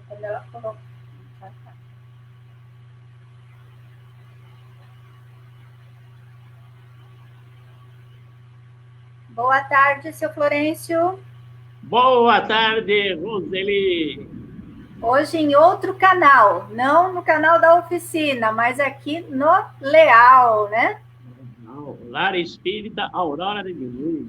Quando ela falou. Boa tarde, seu Florencio. Boa tarde, Roseli. Hoje em outro canal, não no canal da oficina, mas aqui no Leal, né? Não, Lar Espírita Aurora de Luz.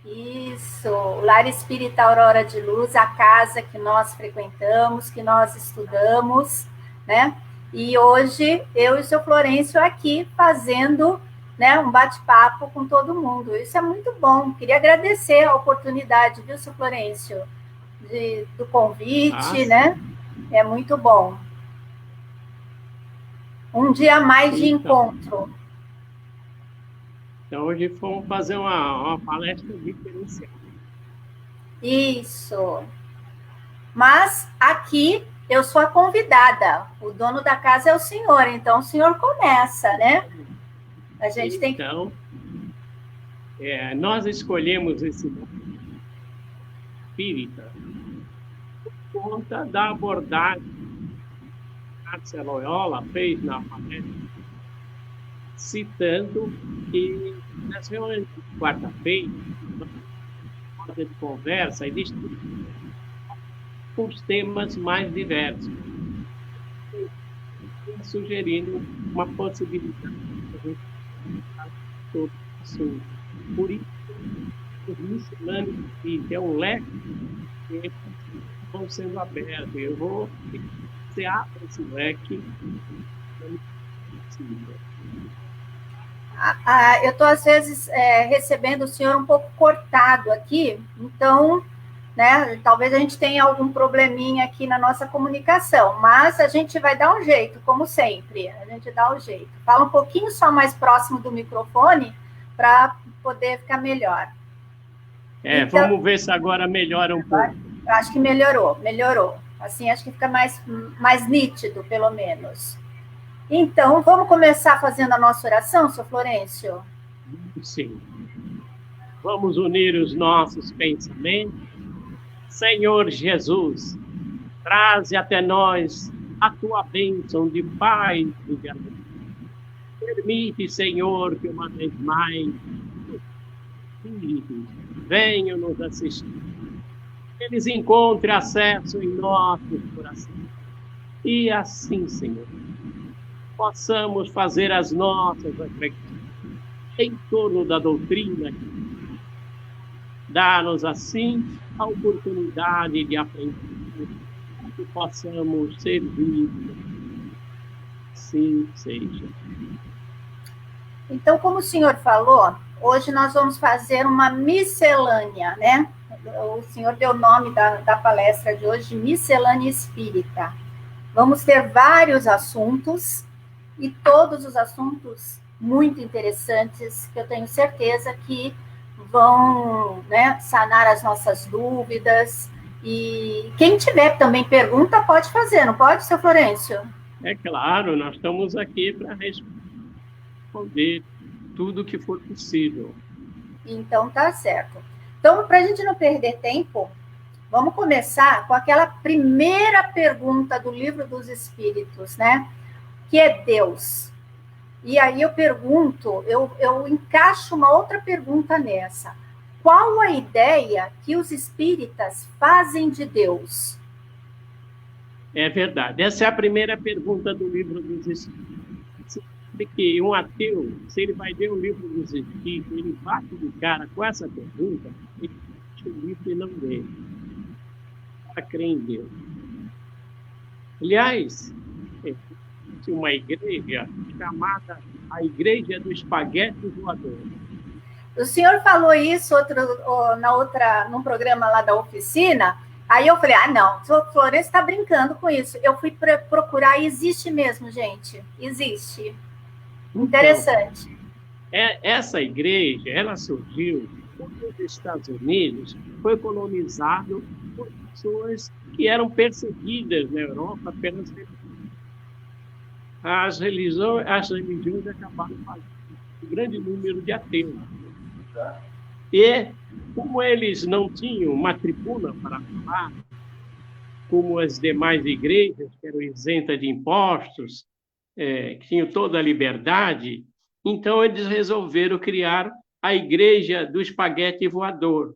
Isso, o Lar Espírita Aurora de Luz, a casa que nós frequentamos, que nós estudamos, né? E hoje eu e o seu Florencio aqui fazendo, né, um bate-papo com todo mundo. Isso é muito bom. Queria agradecer a oportunidade, viu, seu Florencio, do convite, Sim. né? É muito bom. Um dia mais de Então, encontro. então hoje fomos fazer uma palestra diferenciada. Isso. Mas aqui eu sou a convidada. O dono da casa é o senhor, então o senhor começa, né? A gente tem que. Então, nós escolhemos esse nome espírita por conta da abordagem que Márcia Loyola fez na palestra, citando que nas reuniões de quarta-feira, roda de conversa, e com os temas mais diversos, sugerindo uma possibilidade de a gente falar sobre o assunto. Por isso, os miscelâneos espíritas é um leque que vão sendo abertos. Eu vou você abre esse leque. Eu estou, às vezes, recebendo o senhor um pouco cortado aqui, então, né, talvez a gente tenha algum probleminha aqui na nossa comunicação, mas a gente vai dar um jeito, como sempre, a gente dá um jeito. Fala um pouquinho só mais próximo do microfone para poder ficar melhor. Então, vamos ver se agora melhora um pouco. Eu acho que melhorou. Assim, acho que fica mais nítido, pelo menos. Então, vamos começar fazendo a nossa oração, seu Florencio? Sim. Vamos unir os nossos pensamentos. Senhor Jesus, traze até nós a tua bênção de paz e de alegria. Permite, Senhor, que uma vez mais os espíritos venham nos assistir. Eles encontrem acesso em nossos corações. E assim, Senhor, possamos fazer as nossas reflexões em torno da doutrina. Dá-nos, assim, a oportunidade de aprender, que possamos servir. Assim seja. Então, como o senhor falou, hoje nós vamos fazer uma miscelânea, né? O senhor deu o nome da palestra de hoje, Miscelânea Espírita. Vamos ter vários assuntos, e todos os assuntos muito interessantes, que eu tenho certeza que vão, né, sanar as nossas dúvidas. E quem tiver também pergunta, pode fazer, não pode, seu Florencio? É claro, nós estamos aqui para responder tudo o que for possível. Então, tá certo. Então, para a gente não perder tempo, vamos começar com aquela primeira pergunta do Livro dos Espíritos, né? Que é Deus. E aí eu pergunto, eu encaixo uma outra pergunta nessa. Qual a ideia que os espíritas fazem de Deus? É verdade. Essa é a primeira pergunta do Livro dos Espíritos. Que um ateu, se ele vai ler o Livro dos Espíritos, ele bate de cara com essa pergunta, ele fecha o livro e não lê. Para crer em Deus. Aliás, existe uma igreja chamada a Igreja do Espaguete Voador. O senhor falou isso num programa lá da oficina, aí eu falei, não, o Florencio está brincando com isso. Eu fui procurar e existe mesmo, gente. Existe. Interessante. Então, essa igreja, ela surgiu quando os Estados Unidos foi colonizado por pessoas que eram perseguidas na Europa pelas religiões. As religiões acabaram fazendo um grande número de ateus. E, como eles não tinham uma tribuna para falar, como as demais igrejas, que eram isentas de impostos, que tinham toda a liberdade, então eles resolveram criar a igreja do espaguete voador.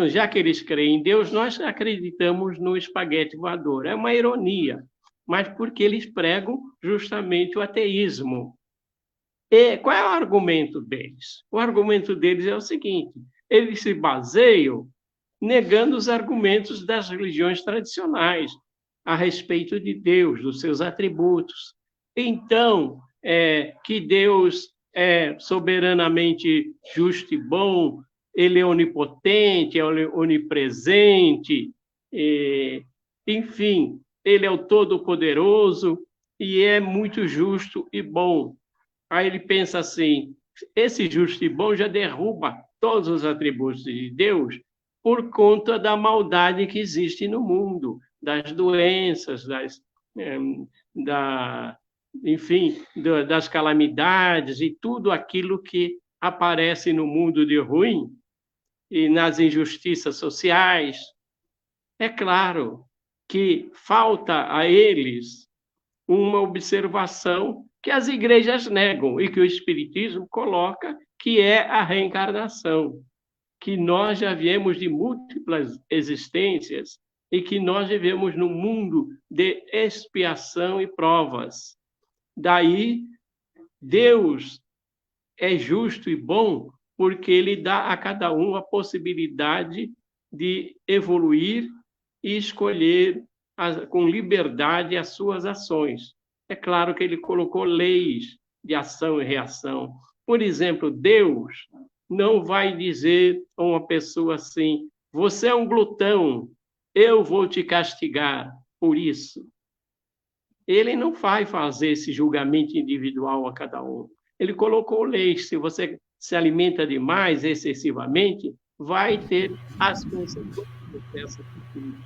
Já que eles creem em Deus, nós acreditamos no espaguete voador. É uma ironia, mas porque eles pregam justamente o ateísmo. E qual é o argumento deles? O argumento deles é o seguinte: eles se baseiam negando os argumentos das religiões tradicionais a respeito de Deus, dos seus atributos. Então, que Deus é soberanamente justo e bom, ele é onipotente, é onipresente, enfim, ele é o Todo-Poderoso e é muito justo e bom. Aí ele pensa assim: esse justo e bom já derruba todos os atributos de Deus por conta da maldade que existe no mundo, das doenças, enfim, das calamidades e tudo aquilo que aparece no mundo de ruim e nas injustiças sociais. É claro que falta a eles uma observação que as igrejas negam e que o Espiritismo coloca, que é a reencarnação, que nós já viemos de múltiplas existências e que nós vivemos num mundo de expiação e provas. Daí, Deus é justo e bom porque ele dá a cada um a possibilidade de evoluir e escolher com liberdade as suas ações. É claro que ele colocou leis de ação e reação. Por exemplo, Deus não vai dizer a uma pessoa assim: você é um glutão, eu vou te castigar por isso. Ele não vai fazer esse julgamento individual a cada um. Ele colocou leis: se você se alimenta demais, excessivamente, vai ter as consequências dessa atitude.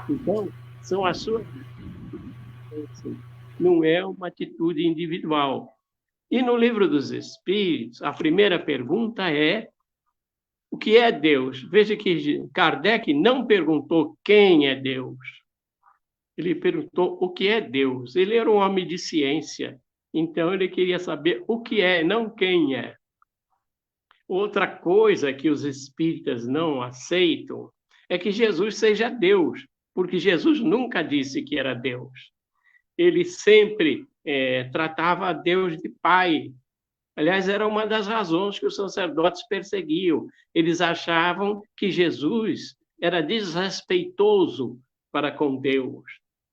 Então, são as suas atitudes, não é uma atitude individual. E no Livro dos Espíritos, a primeira pergunta é: o que é Deus? Veja que Kardec não perguntou quem é Deus. Ele perguntou o que é Deus. Ele era um homem de ciência, então ele queria saber o que é, não quem é. Outra coisa que os espíritas não aceitam é que Jesus seja Deus, porque Jesus nunca disse que era Deus. Ele sempre tratava a Deus de Pai. Aliás, era uma das razões que os sacerdotes perseguiam. Eles achavam que Jesus era desrespeitoso para com Deus,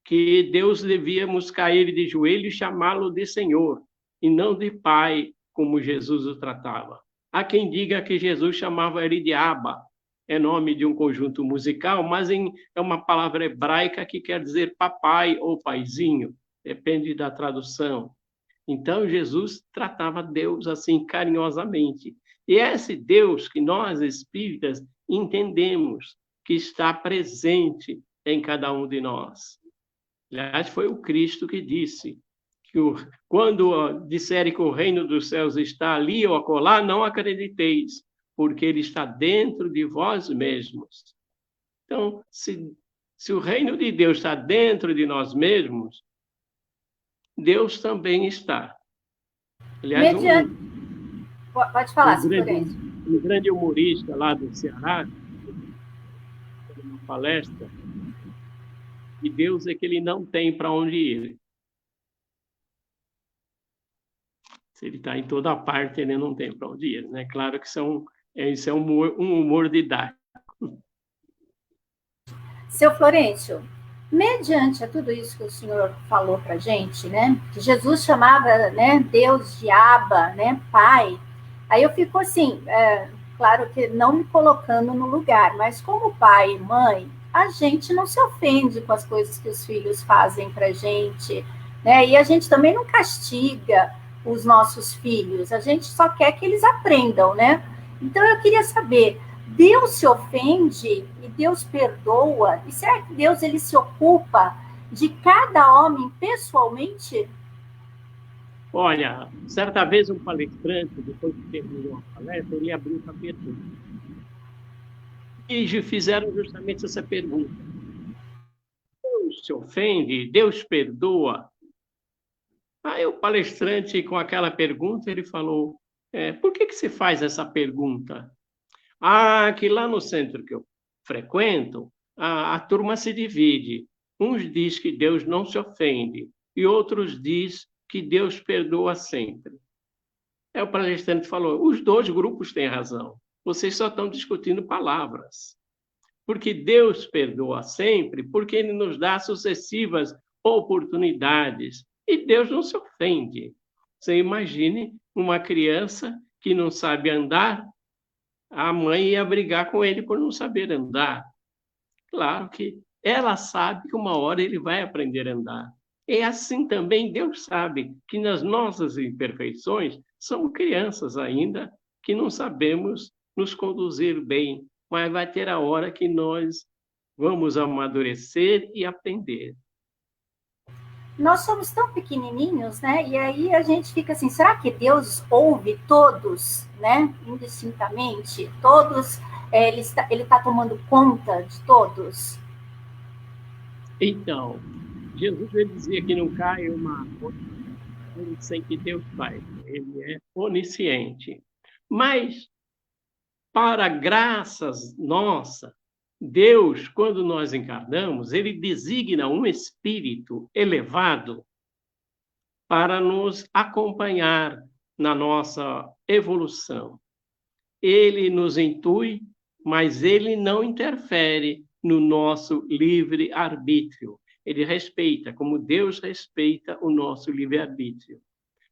que Deus devíamos cair de joelhos e chamá-lo de Senhor, e não de Pai, como Jesus o tratava. Há quem diga que Jesus chamava ele de Abba, é nome de um conjunto musical, mas é uma palavra hebraica que quer dizer papai ou paizinho, depende da tradução. Então, Jesus tratava Deus assim carinhosamente. E é esse Deus que nós, espíritas, entendemos que está presente em cada um de nós. Aliás, foi o Cristo que disse que quando disserem que o reino dos céus está ali ou acolá, não acrediteis, porque ele está dentro de vós mesmos. Então, se o reino de Deus está dentro de nós mesmos, Deus também está. Aliás, pode falar, Florencio. Um grande humorista lá do Ceará, numa palestra, e Deus é que ele não tem para onde ir. Se ele está em toda parte, ele não tem para onde ir, né? Claro que isso é um humor didático. Seu Florencio, mediante a tudo isso que o senhor falou para a gente, né, que Jesus chamava, né, Deus de Abba, né, Pai, aí eu fico assim, claro que não me colocando no lugar, mas como pai e mãe, a gente não se ofende com as coisas que os filhos fazem para a gente, né, e a gente também não castiga os nossos filhos, a gente só quer que eles aprendam, né? Então eu queria saber, Deus se ofende e Deus perdoa? E será que Deus ele se ocupa de cada homem pessoalmente? Olha, certa vez um palestrante, depois de terminou a palestra, ele abriu o capítulo. E fizeram justamente essa pergunta. Deus se ofende? Deus perdoa? Aí o palestrante, com aquela pergunta, ele falou, por que se faz essa pergunta? Que lá no centro que eu frequento, a turma se divide. Uns diz que Deus não se ofende e outros diz que Deus perdoa sempre. O palestrante falou, os dois grupos têm razão. Vocês só estão discutindo palavras. Porque Deus perdoa sempre, porque Ele nos dá sucessivas oportunidades. E Deus não se ofende. Você imagine uma criança que não sabe andar, a mãe ia brigar com ele por não saber andar. Claro que ela sabe que uma hora ele vai aprender a andar. E assim também Deus sabe que nas nossas imperfeições somos crianças ainda que não sabemos nos conduzir bem, mas vai ter a hora que nós vamos amadurecer e aprender. Nós somos tão pequenininhos, né? E aí a gente fica assim, será que Deus ouve todos, né? Indistintamente? Todos, ele está tomando conta de todos? Então, Jesus ele dizia que não cai uma sem que Deus faz. Ele é onisciente. Mas, para graças nossa, Deus, quando nós encarnamos, ele designa um espírito elevado para nos acompanhar na nossa evolução. Ele nos intui, mas ele não interfere no nosso livre-arbítrio. Ele respeita, como Deus respeita o nosso livre-arbítrio.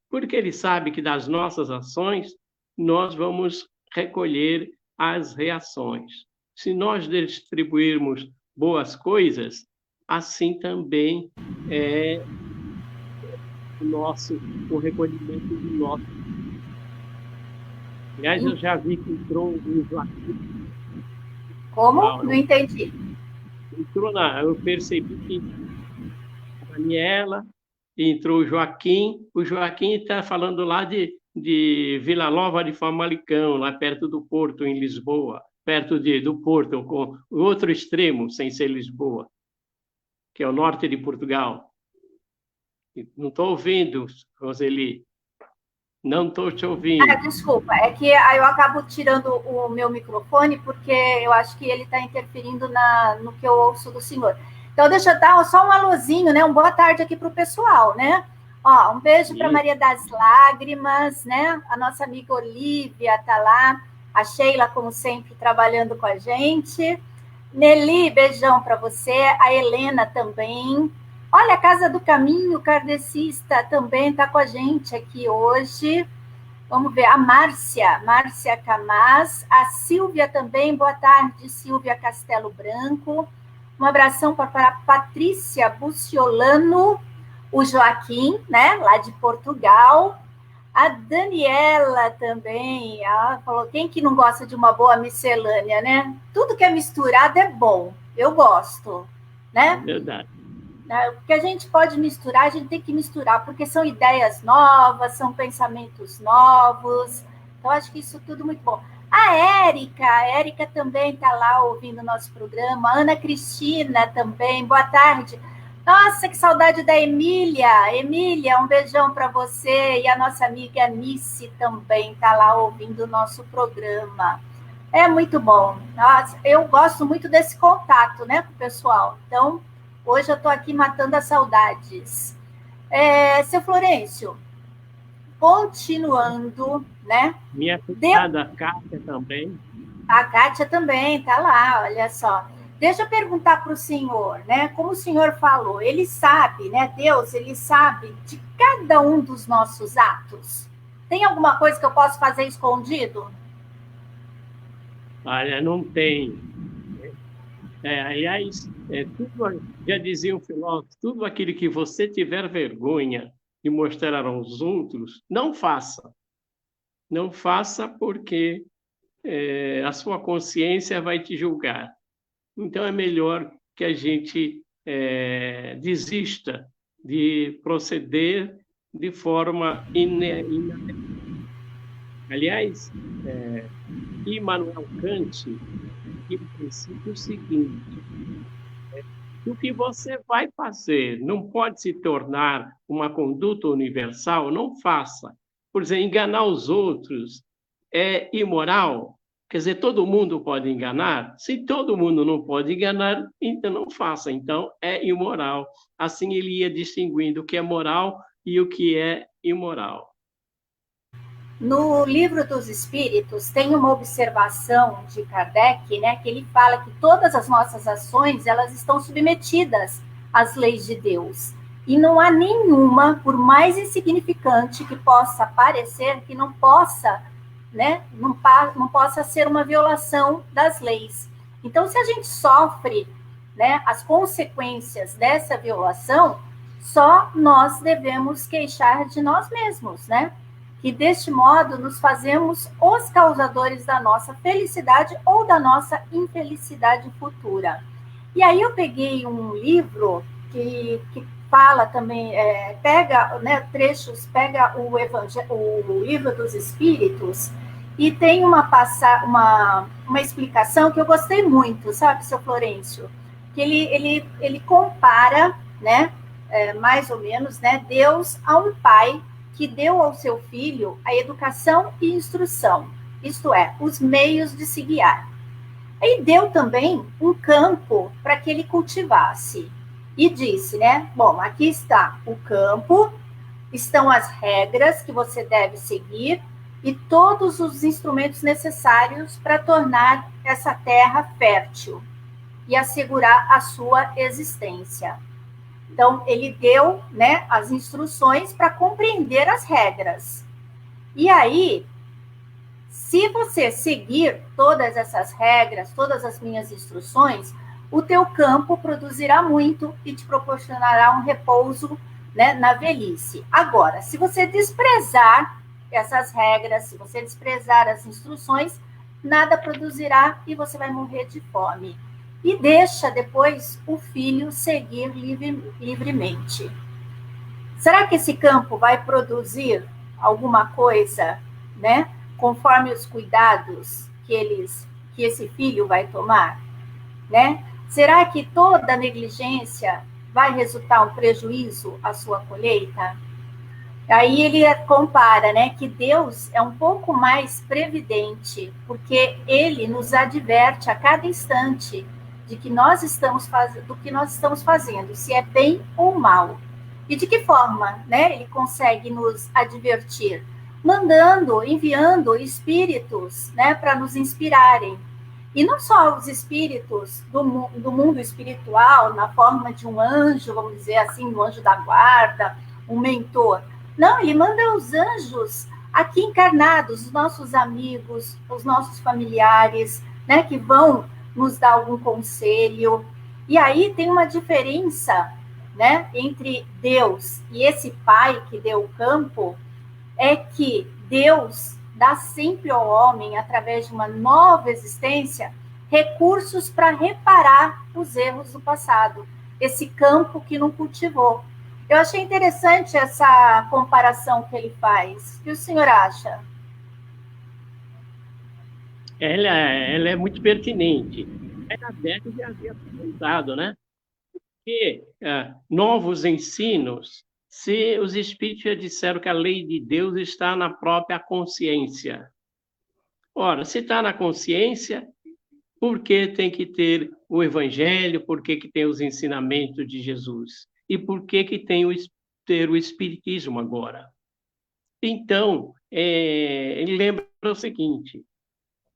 Porque ele sabe que das nossas ações, nós vamos recolher as reações. Se nós distribuirmos boas coisas, assim também é o recolhimento do nosso. Aliás, eu já vi que entrou um Joaquim. Como? Não entendi. Eu percebi que a Daniela, entrou o Joaquim está falando lá de Vila Nova de Famalicão, lá perto do Porto, em Lisboa, perto do Porto, com o outro extremo, sem ser Lisboa, que é o norte de Portugal. Não estou ouvindo, Roseli. Não estou te ouvindo. Desculpa, é que aí eu acabo tirando o meu microfone, porque eu acho que ele está interferindo no que eu ouço do senhor. Então, deixa eu dar só um alôzinho, né? Boa tarde aqui para o pessoal, né? Um beijo para Maria das Lágrimas, né? A nossa amiga Olívia está lá. A Sheila, como sempre, trabalhando com a gente. Nelly, beijão para você. A Helena também. Olha, a Casa do Caminho Kardecista também está com a gente aqui hoje. Vamos ver, a Márcia Camaz, a Silvia também, boa tarde, Silvia Castelo Branco. Um abração para a Patrícia Buciolano, o Joaquim, né, lá de Portugal. A Daniela também, ela falou, quem que não gosta de uma boa miscelânea, né? Tudo que é misturado é bom, eu gosto, né? Verdade. Porque a gente pode misturar, a gente tem que misturar, porque são ideias novas, são pensamentos novos. Então, acho que isso tudo muito bom. A Érica também está lá ouvindo o nosso programa. A Ana Cristina também, boa tarde. Nossa, que saudade da Emília. Emília, um beijão para você. E a nossa amiga Nice também está lá ouvindo o nosso programa. É muito bom. Nossa, eu gosto muito desse contato, né, com o pessoal. Então, hoje eu estou aqui matando as saudades. Seu Florencio, continuando, né? Minha filhada, Kátia também. A Kátia também está lá, olha só. Deixa eu perguntar para o senhor, né? Como o senhor falou, ele sabe, né? Deus, ele sabe de cada um dos nossos atos. Tem alguma coisa que eu posso fazer escondido? Olha, não tem. Aliás, já dizia um filósofo, tudo aquilo que você tiver vergonha de mostrar aos outros, não faça. Não faça porque a sua consciência vai te julgar. Então, é melhor que a gente desista de proceder de forma inadequada. Aliás, Immanuel Kant, ele princípio o seguinte, do que você vai fazer. Não pode se tornar uma conduta universal, não faça. Por exemplo, enganar os outros é imoral. Quer dizer, todo mundo pode enganar? Se todo mundo não pode enganar, então não faça. Então, é imoral. Assim ele ia distinguindo o que é moral e o que é imoral. No Livro dos Espíritos, tem uma observação de Kardec, né, que ele fala que todas as nossas ações, elas estão submetidas às leis de Deus. E não há nenhuma, por mais insignificante que possa parecer, que não possa, né, não possa ser uma violação das leis. Então, se a gente sofre, né, as consequências dessa violação, só nós devemos queixar de nós mesmos, né? Que deste modo nos fazemos os causadores da nossa felicidade ou da nossa infelicidade futura. E aí eu peguei um livro que fala também, pega, né, trechos, pega o Livro dos Espíritos e tem uma explicação que eu gostei muito, sabe, seu Florencio? Que ele compara, né, mais ou menos, né, Deus a um pai que deu ao seu filho a educação e instrução, isto é, os meios de se guiar. E deu também um campo para que ele cultivasse. E disse, né, bom, aqui está o campo, estão as regras que você deve seguir e todos os instrumentos necessários para tornar essa terra fértil e assegurar a sua existência. Então, ele deu, né, as instruções para compreender as regras. E aí, se você seguir todas essas regras, todas as minhas instruções, o teu campo produzirá muito e te proporcionará um repouso, né, na velhice. Agora, se você desprezar essas regras, se você desprezar as instruções, nada produzirá e você vai morrer de fome. E deixa depois o filho seguir livremente. Será que esse campo vai produzir alguma coisa, né, conforme os cuidados que esse filho vai tomar, né? Será que toda negligência vai resultar um prejuízo à sua colheita? Aí ele compara, né, que Deus é um pouco mais previdente, porque ele nos adverte a cada instante de que nós estamos do que nós estamos fazendo, se é bem ou mal. E de que forma, né, ele consegue nos advertir? Enviando espíritos, né, para nos inspirarem. E não só os espíritos do mundo espiritual, na forma de um anjo, vamos dizer assim, um anjo da guarda, um mentor. Não, ele manda os anjos aqui encarnados, os nossos amigos, os nossos familiares, né, que vão nos dar algum conselho. E aí tem uma diferença, né, entre Deus e esse pai que deu o campo, é que Deus dá sempre ao homem, através de uma nova existência, recursos para reparar os erros do passado, esse campo que não cultivou. Eu achei interessante essa comparação que ele faz. O que o senhor acha? Ela é muito pertinente. Kardec já havia perguntado, né? Que novos ensinos, se os espíritos já disseram que a lei de Deus está na própria consciência. Ora, se está na consciência, por que tem que ter o evangelho? Por que tem os ensinamentos de Jesus? E por que tem ter o espiritismo agora? Então, ele lembra o seguinte: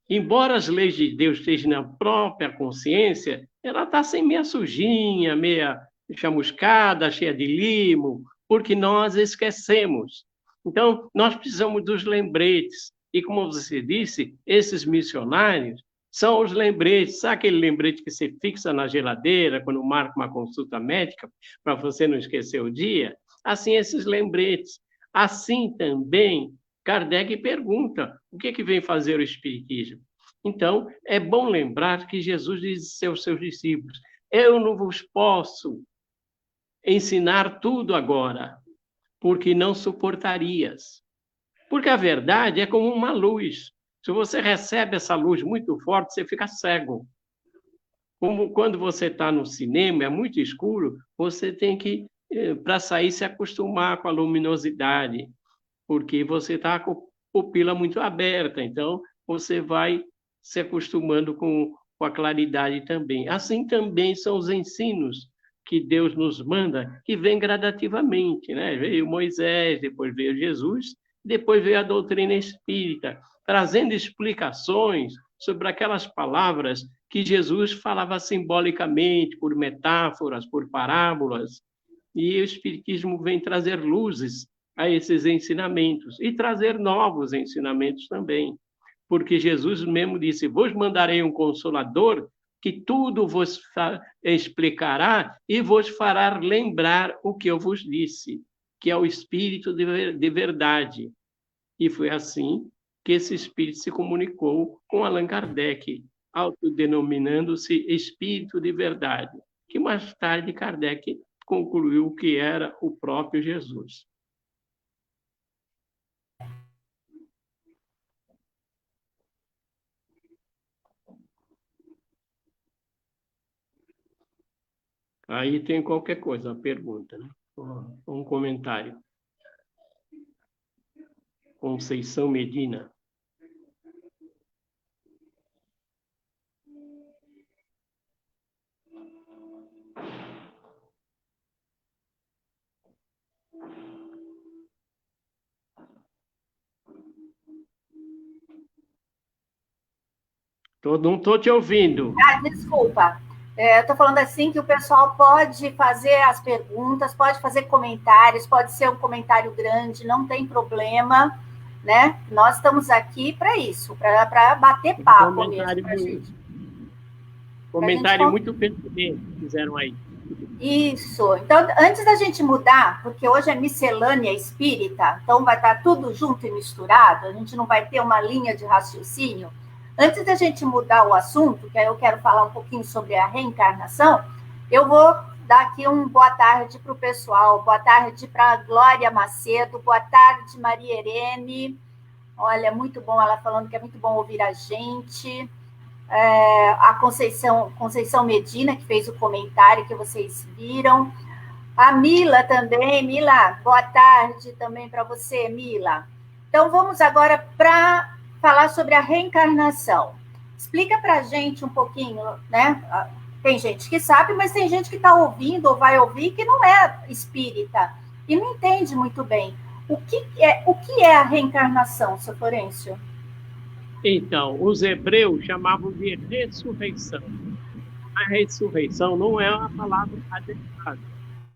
embora as leis de Deus estejam na própria consciência, ela está assim meia sujinha, meia chamuscada, cheia de limo, porque nós esquecemos. Então, nós precisamos dos lembretes. E como você disse, esses missionários são os lembretes. Sabe aquele lembrete que você fixa na geladeira quando marca uma consulta médica, para você não esquecer o dia? Assim, esses lembretes. Assim também, Kardec pergunta: o que vem fazer o Espiritismo? Então, é bom lembrar que Jesus disse aos seus discípulos: eu não vos posso ensinar tudo agora, porque não suportarias. Porque a verdade é como uma luz. Se você recebe essa luz muito forte, você fica cego. Como quando você está no cinema, é muito escuro, você tem que, para sair, se acostumar com a luminosidade, porque você está com a pupila muito aberta, então você vai se acostumando com a claridade também. Assim também são os ensinos que Deus nos manda, que vem gradativamente, né? Veio Moisés, depois veio Jesus, depois veio a doutrina espírita, trazendo explicações sobre aquelas palavras que Jesus falava simbolicamente, por metáforas, por parábolas, e o Espiritismo vem trazer luzes a esses ensinamentos e trazer novos ensinamentos também, porque Jesus mesmo disse: vos mandarei um Consolador que tudo vos explicará e vos fará lembrar o que eu vos disse, que é o Espírito de verdade. E foi assim que esse Espírito se comunicou com Allan Kardec, autodenominando-se Espírito de Verdade, que mais tarde Kardec concluiu que era o próprio Jesus. Aí tem qualquer coisa, uma pergunta, né? Um comentário. Conceição Medina. Não estou te ouvindo. Desculpa. Estou falando assim que o pessoal pode fazer as perguntas, pode fazer comentários, pode ser um comentário grande, não tem problema, né? Nós estamos aqui para isso, para bater papo mesmo, pra gente. Comentário muito pertinente que fizeram aí. Isso. Então, antes da gente mudar, porque hoje é miscelânea espírita, então vai estar tudo junto e misturado, a gente não vai ter uma linha de raciocínio. Antes da gente mudar o assunto, que aí eu quero falar um pouquinho sobre a reencarnação, eu vou dar aqui um boa tarde para o pessoal. Boa tarde para a Glória Macedo, boa tarde, Maria Irene. Olha, muito bom ela falando que é muito bom ouvir a gente. A Conceição Medina, que fez o comentário que vocês viram. A Mila também. Mila, boa tarde também para você, Mila. Então, vamos agora para falar sobre a reencarnação. Explica para a gente um pouquinho, né? Tem gente que sabe, mas tem gente que está ouvindo ou vai ouvir que não é espírita e não entende muito bem. O que é a reencarnação, seu Florencio? Então, os hebreus chamavam de ressurreição. A ressurreição não é uma palavra adequada,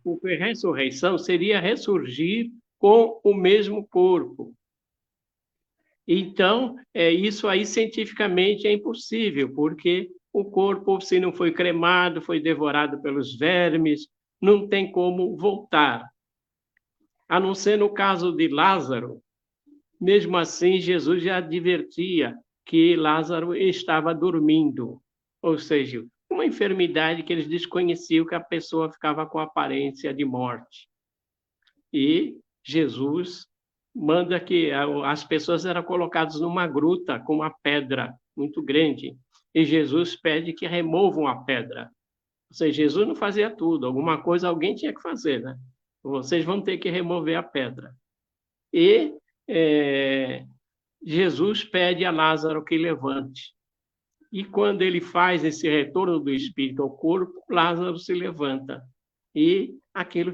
porque ressurreição seria ressurgir com o mesmo corpo. Então, isso aí cientificamente é impossível, porque o corpo, se não foi cremado, foi devorado pelos vermes, não tem como voltar. A não ser no caso de Lázaro. Mesmo assim, Jesus já advertia que Lázaro estava dormindo, ou seja, uma enfermidade que eles desconheciam, que a pessoa ficava com aparência de morte. E Jesus manda que as pessoas eram colocadas numa gruta com uma pedra muito grande, e Jesus pede que removam a pedra. Ou seja, Jesus não fazia tudo, alguma coisa alguém tinha que fazer, né? Vocês vão ter que remover a pedra. E Jesus pede a Lázaro que levante. E quando ele faz esse retorno do espírito ao corpo, Lázaro se levanta. E aquilo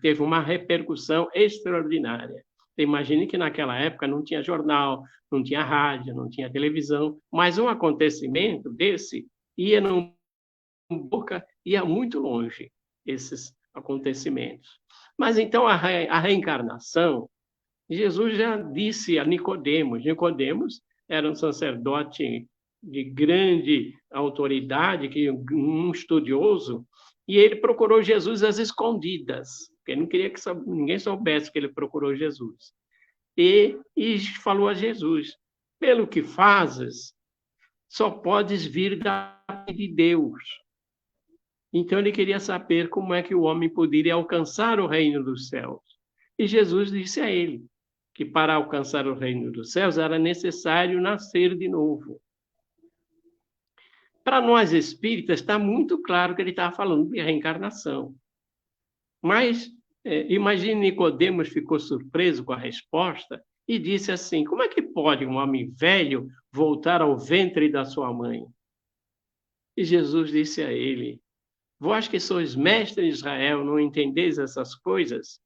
teve uma repercussão extraordinária. Você imagine que naquela época não tinha jornal, não tinha rádio, não tinha televisão, mas um acontecimento desse ia muito longe, esses acontecimentos. Mas então a reencarnação, Jesus já disse a Nicodemos. Nicodemos era um sacerdote de grande autoridade, um estudioso, e ele procurou Jesus às escondidas, porque ele não queria que ninguém soubesse que ele procurou Jesus. E falou a Jesus: pelo que fazes, só podes vir da parte de Deus. Então ele queria saber como é que o homem poderia alcançar o reino dos céus. E Jesus disse a ele que para alcançar o reino dos céus era necessário nascer de novo. para nós espíritas, está muito claro que ele estava falando de reencarnação. Mas imagine Nicodemos ficou surpreso com a resposta e disse assim: como é que pode um homem velho voltar ao ventre da sua mãe? E Jesus disse a ele: vós que sois mestres de Israel, não entendeis essas coisas?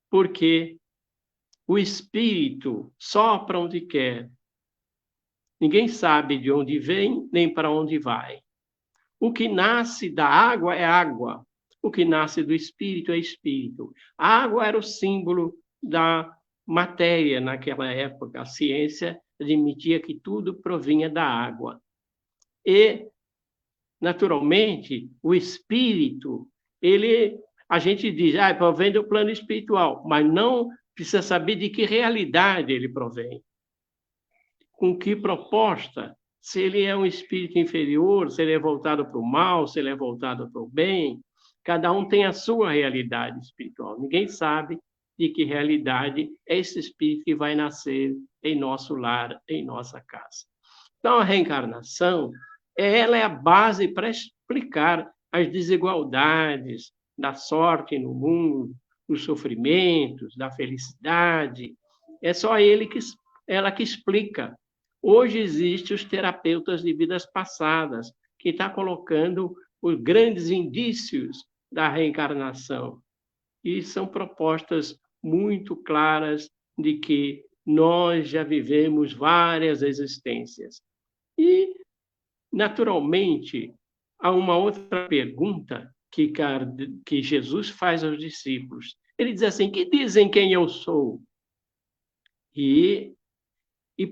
Porque o Espírito sopra onde quer. Ninguém sabe de onde vem, nem para onde vai. O que nasce da água é água. O que nasce do Espírito é Espírito. A água era o símbolo da matéria naquela época. A ciência admitia que tudo provinha da água. E, naturalmente, o Espírito, a gente diz, provém do plano espiritual, mas não precisa saber de que realidade ele provém. Com que proposta? Se ele é um espírito inferior, se ele é voltado para o mal, se ele é voltado para o bem. Cada um tem a sua realidade espiritual. Ninguém sabe de que realidade é esse espírito que vai nascer em nosso lar, em nossa casa. Então, a reencarnação, ela é a base para explicar as desigualdades da sorte no mundo, dos sofrimentos, da felicidade. É só ela que explica. Hoje existem os terapeutas de vidas passadas, que estão colocando os grandes indícios da reencarnação. E são propostas muito claras de que nós já vivemos várias existências. E, naturalmente, há uma outra pergunta que Jesus faz aos discípulos. Ele diz assim: que dizem quem eu sou? E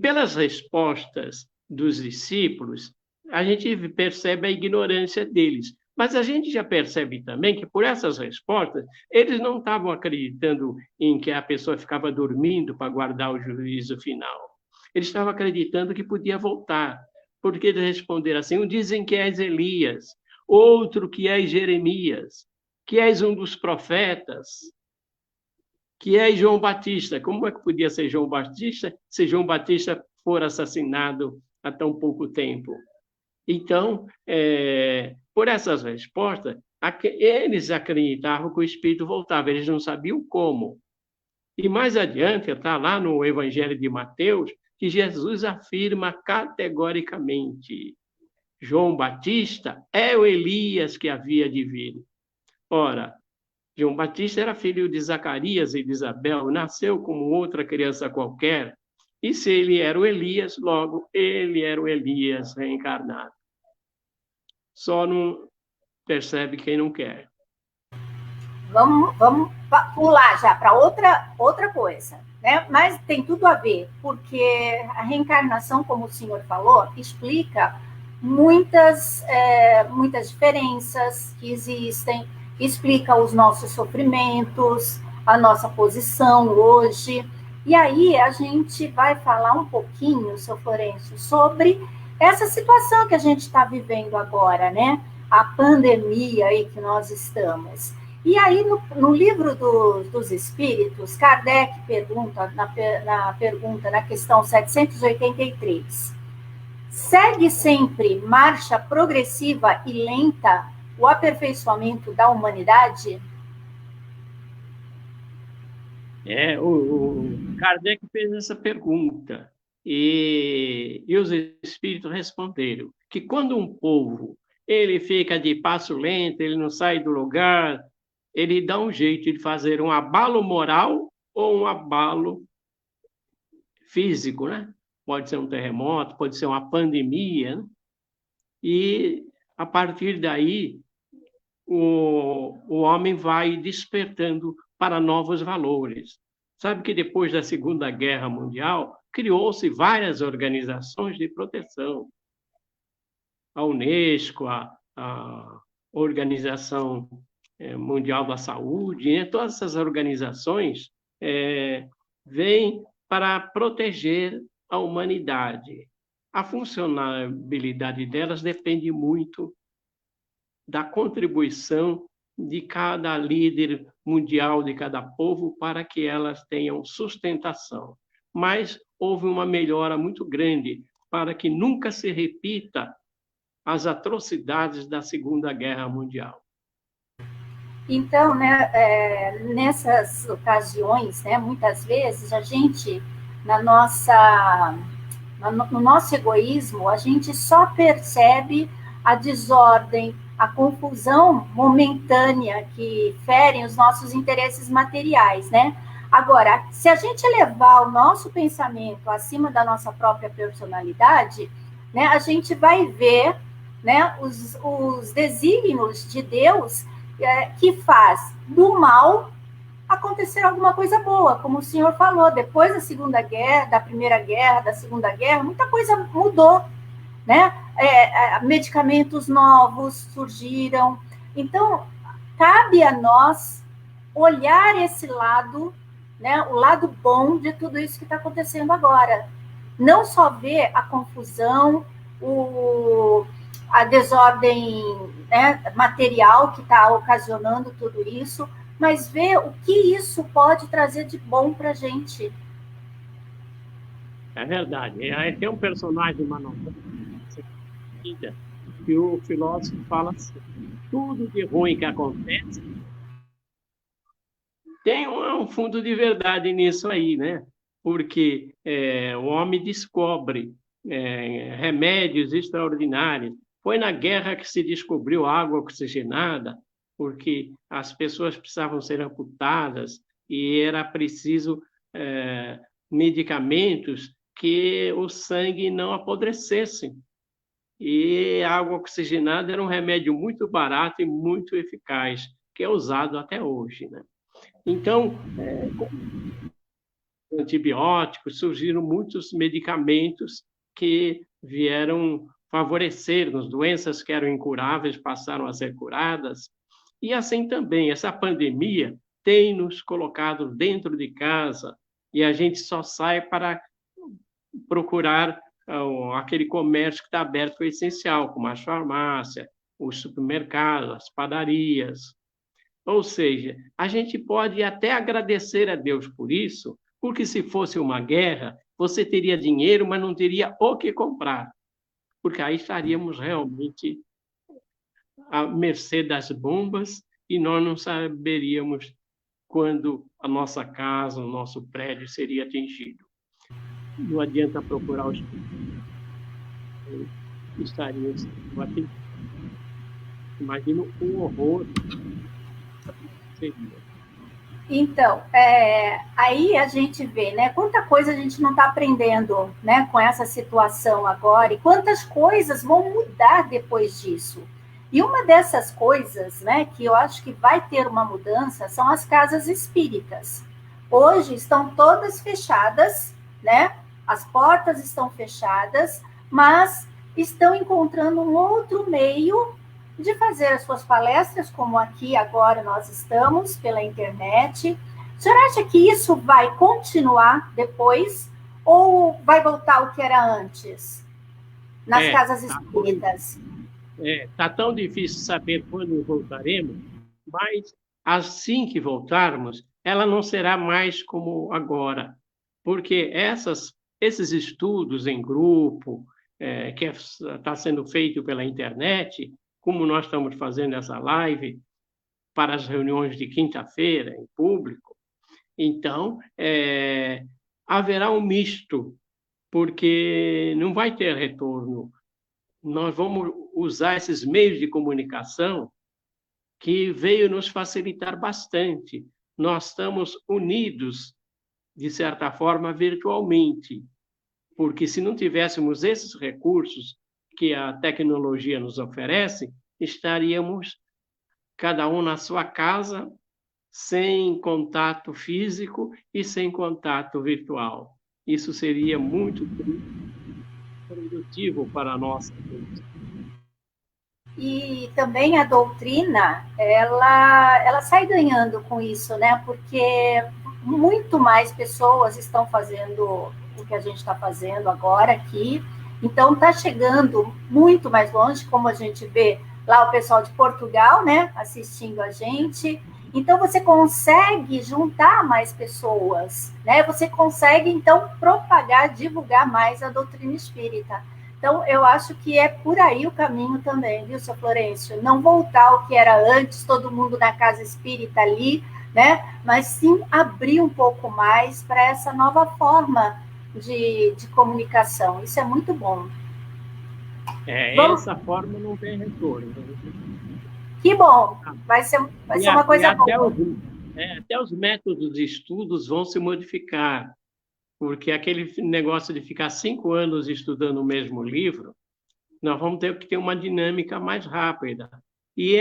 pelas respostas dos discípulos, a gente percebe a ignorância deles. Mas a gente já percebe também que, por essas respostas, eles não estavam acreditando em que a pessoa ficava dormindo para guardar o juízo final. Eles estavam acreditando que podia voltar, porque eles responderam assim: um dizem que és Elias, outro que és Jeremias, que és um dos profetas, que é João Batista. Como é que podia ser João Batista se João Batista for assassinado há tão pouco tempo? Então, por essas respostas, eles acreditavam que o Espírito voltava, eles não sabiam como. E mais adiante, está lá no Evangelho de Mateus, que Jesus afirma categoricamente: João Batista é o Elias que havia de vir. Ora, João Batista era filho de Zacarias e de Isabel, nasceu como outra criança qualquer, e se ele era o Elias, logo ele era o Elias reencarnado. Só não percebe quem não quer. Vamos pular já para outra coisa, né? Mas tem tudo a ver, porque a reencarnação, como o senhor falou, explica muitas diferenças que existem, explica os nossos sofrimentos, a nossa posição hoje. E aí a gente vai falar um pouquinho, seu Florencio, sobre essa situação que a gente está vivendo agora, né? A pandemia aí que nós estamos. E aí, no livro dos Espíritos, Kardec pergunta, na questão 783, segue sempre marcha progressiva e lenta o aperfeiçoamento da humanidade? O Kardec fez essa pergunta e os Espíritos responderam que quando um povo ele fica de passo lento, ele não sai do lugar, ele dá um jeito de fazer um abalo moral ou um abalo físico, né? Pode ser um terremoto, pode ser uma pandemia, né? E, a partir daí, o homem vai despertando para novos valores. Sabe que depois da Segunda Guerra Mundial, criou-se várias organizações de proteção. A Unesco, a Organização Mundial da Saúde, né? Todas essas organizações vêm para proteger a humanidade. A funcionalidade delas depende muito da contribuição de cada líder mundial, de cada povo, para que elas tenham sustentação. Mas houve uma melhora muito grande para que nunca se repita as atrocidades da Segunda Guerra Mundial. Então, né, nessas ocasiões, né, muitas vezes a gente, no nosso egoísmo, a gente só percebe a desordem, a confusão momentânea que ferem os nossos interesses materiais, né? Agora, se a gente levar o nosso pensamento acima da nossa própria personalidade, né, a gente vai ver, né, os desígnios de Deus que faz do mal acontecer alguma coisa boa, como o senhor falou, depois da Segunda Guerra, da Primeira Guerra, da Segunda Guerra, muita coisa mudou, né? Medicamentos novos surgiram. Então, cabe a nós olhar esse lado, né, o lado bom de tudo isso que está acontecendo agora. Não só ver a confusão, a desordem, né, material que está ocasionando tudo isso, mas ver o que isso pode trazer de bom para a gente. É verdade. Tem um personagem, Manuel, que o filósofo fala assim, tudo de ruim que acontece tem um fundo de verdade nisso aí, né? Porque o homem descobre remédios extraordinários. Foi na guerra que se descobriu água oxigenada, porque as pessoas precisavam ser amputadas e era preciso medicamentos que o sangue não apodrecesse. E a água oxigenada era um remédio muito barato e muito eficaz, que é usado até hoje, né? Então, antibióticos, surgiram muitos medicamentos que vieram favorecer-nos, doenças que eram incuráveis passaram a ser curadas, e assim também, essa pandemia tem nos colocado dentro de casa, e a gente só sai para procurar aquele comércio que está aberto para o essencial, como as farmácias, os supermercados, as padarias. Ou seja, a gente pode até agradecer a Deus por isso, porque se fosse uma guerra, você teria dinheiro, mas não teria o que comprar, porque aí estaríamos realmente à mercê das bombas e nós não saberíamos quando a nossa casa, o nosso prédio seria atingido. Não adianta procurar os estaríamos atingidos. Imagina o horror. Então, aí a gente vê, né, quanta coisa a gente não está aprendendo, né, com essa situação agora, e quantas coisas vão mudar depois disso. E uma dessas coisas, né, que eu acho que vai ter uma mudança, são as casas espíritas. Hoje estão todas fechadas, né, as portas estão fechadas, mas estão encontrando um outro meio de fazer as suas palestras, como aqui agora nós estamos, pela internet. O senhor acha que isso vai continuar depois ou vai voltar ao que era antes, nas casas espíritas? Está tão difícil saber quando voltaremos, mas assim que voltarmos, ela não será mais como agora, porque esses estudos em grupo, que está sendo feito pela internet, como nós estamos fazendo essa live para as reuniões de quinta-feira em público, então haverá um misto, porque não vai ter retorno. Nós vamos usar esses meios de comunicação que veio nos facilitar bastante. Nós estamos unidos, de certa forma, virtualmente, porque se não tivéssemos esses recursos que a tecnologia nos oferece, estaríamos cada um na sua casa, sem contato físico e sem contato virtual. Isso seria muito produtivo para a nossa vida. E também a doutrina, ela sai ganhando com isso, né? Porque muito mais pessoas estão fazendo o que a gente está fazendo agora aqui, então está chegando muito mais longe, como a gente vê lá o pessoal de Portugal, né, assistindo a gente. Então você consegue juntar mais pessoas, né? Você consegue então propagar, divulgar mais a doutrina espírita. Então, eu acho que é por aí o caminho também, viu, seu Florencio? Não voltar ao que era antes, todo mundo na casa espírita ali, né? Mas sim abrir um pouco mais para essa nova forma de comunicação. Isso é muito bom. Vamos... Essa forma não tem retorno. Que bom, vai ser uma coisa boa. Até os métodos de estudos vão se modificar, porque aquele negócio de ficar 5 anos estudando o mesmo livro, nós vamos ter que ter uma dinâmica mais rápida. E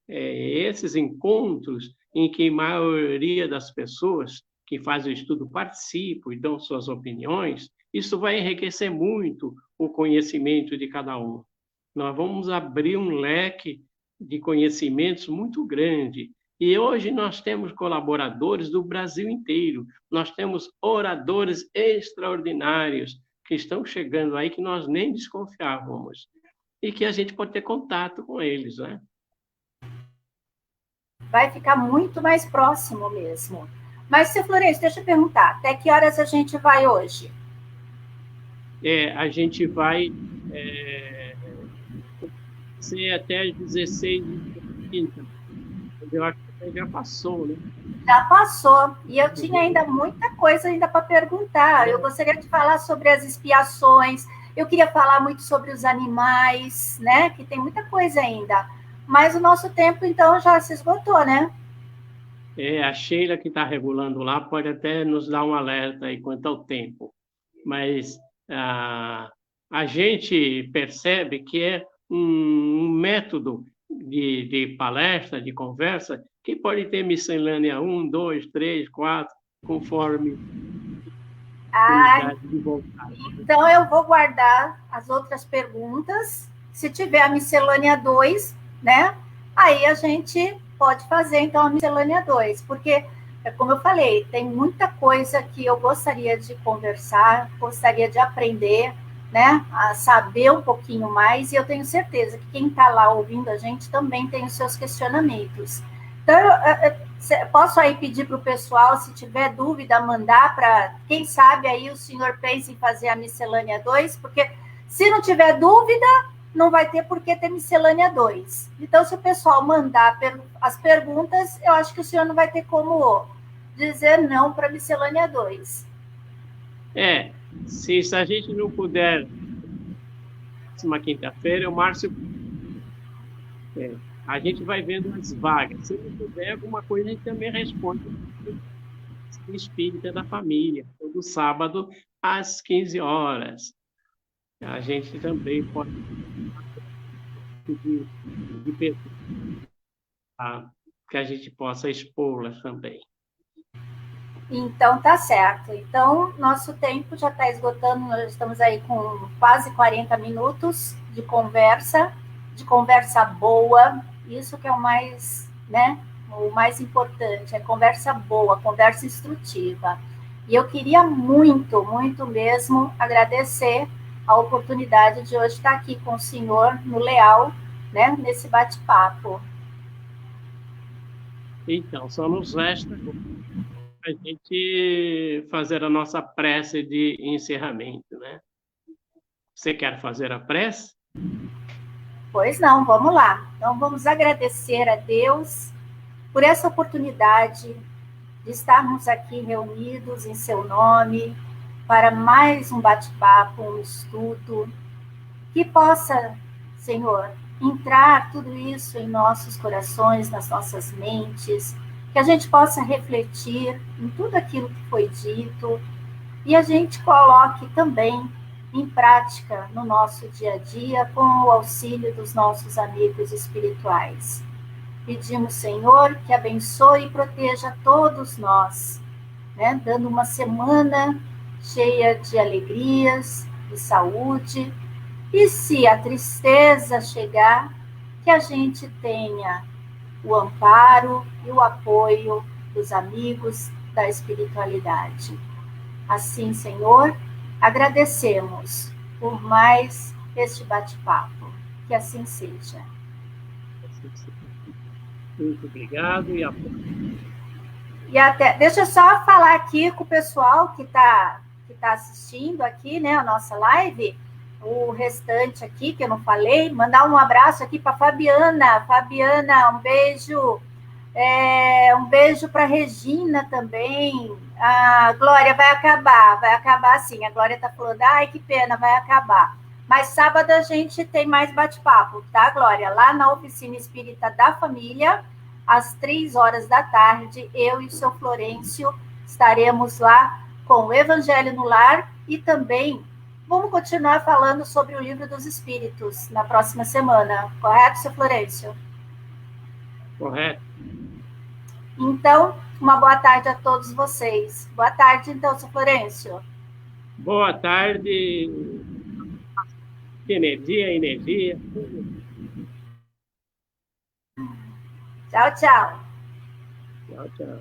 esses encontros em que a maioria das pessoas que fazem o estudo participam e dão suas opiniões, isso vai enriquecer muito o conhecimento de cada um. Nós vamos abrir um leque de conhecimentos muito grande. E hoje nós temos colaboradores do Brasil inteiro, nós temos oradores extraordinários que estão chegando aí que nós nem desconfiávamos e que a gente pode ter contato com eles, né? Vai ficar muito mais próximo mesmo. Mas, seu Florencio, deixa eu perguntar, até que horas a gente vai hoje? A gente vai ser até 16h30. Eu acho que já passou, né? Já passou. E eu tinha ainda muita coisa ainda para perguntar. Eu gostaria de falar sobre as expiações. Eu queria falar muito sobre os animais, né? Que tem muita coisa ainda. Mas o nosso tempo, então, já se esgotou, né? A Sheila, que está regulando lá, pode até nos dar um alerta aí quanto ao tempo. Mas a gente percebe que é um método de palestra, de conversa, que pode ter miscelânea 1, 2, 3, 4, conforme de vontade. Então, eu vou guardar as outras perguntas. Se tiver a miscelânea 2, né? Aí a gente pode fazer, então, a miscelânea 2, porque, como eu falei, tem muita coisa que eu gostaria de conversar, gostaria de aprender, né? A saber um pouquinho mais, e eu tenho certeza que quem está lá ouvindo a gente também tem os seus questionamentos. Então, posso aí pedir para o pessoal, se tiver dúvida, mandar para, quem sabe aí o senhor pensa em fazer a miscelânea 2, porque se não tiver dúvida, não vai ter por que ter miscelânea 2. Então, se o pessoal mandar as perguntas, eu acho que o senhor não vai ter como dizer não para miscelânea 2. Se a gente não puder, próxima quinta-feira, o Márcio... a gente vai vendo as vagas. Se não puder alguma coisa, a gente também responde o espírita da família, todo sábado, às 15 horas. A gente também pode pedir que a gente possa expô-las também. Então, tá certo. Então, nosso tempo já está esgotando, nós estamos aí com quase 40 minutos de conversa boa, isso que é o mais, né, o mais importante, é conversa boa, conversa instrutiva. E eu queria muito, muito mesmo agradecer a oportunidade de hoje estar aqui com o senhor no Leal, né, nesse bate-papo. Então, só nos resta a gente fazer a nossa prece de encerramento, né? Você quer fazer a prece? Pois não, vamos lá. Então, vamos agradecer a Deus por essa oportunidade de estarmos aqui reunidos em seu nome para mais um bate-papo, um estudo, que possa, Senhor, entrar tudo isso em nossos corações, nas nossas mentes, que a gente possa refletir em tudo aquilo que foi dito e a gente coloque também em prática no nosso dia a dia com o auxílio dos nossos amigos espirituais. Pedimos, Senhor, que abençoe e proteja todos nós, né? Dando uma semana cheia de alegrias, de saúde, e se a tristeza chegar, que a gente tenha o amparo e o apoio dos amigos da espiritualidade. Assim, Senhor, agradecemos por mais este bate-papo. Que assim seja. Muito obrigado e até. Deixa eu só falar aqui com o pessoal que está assistindo aqui, né, a nossa live. o restante aqui, que eu não falei, mandar um abraço aqui para Fabiana. Fabiana, um beijo. Um beijo para Regina também. A Glória vai acabar sim. A Glória está falando, ai, que pena, vai acabar. Mas sábado a gente tem mais bate-papo, tá, Glória? Lá na Oficina Espírita da Família, às 3 horas da tarde, eu e o seu Florencio estaremos lá com o Evangelho no Lar e também vamos continuar falando sobre o Livro dos Espíritos na próxima semana. Correto, seu Florencio? Correto. Então, uma boa tarde a todos vocês. Boa tarde, então, seu Florencio. Boa tarde. Energia. Tchau, tchau. Tchau, tchau.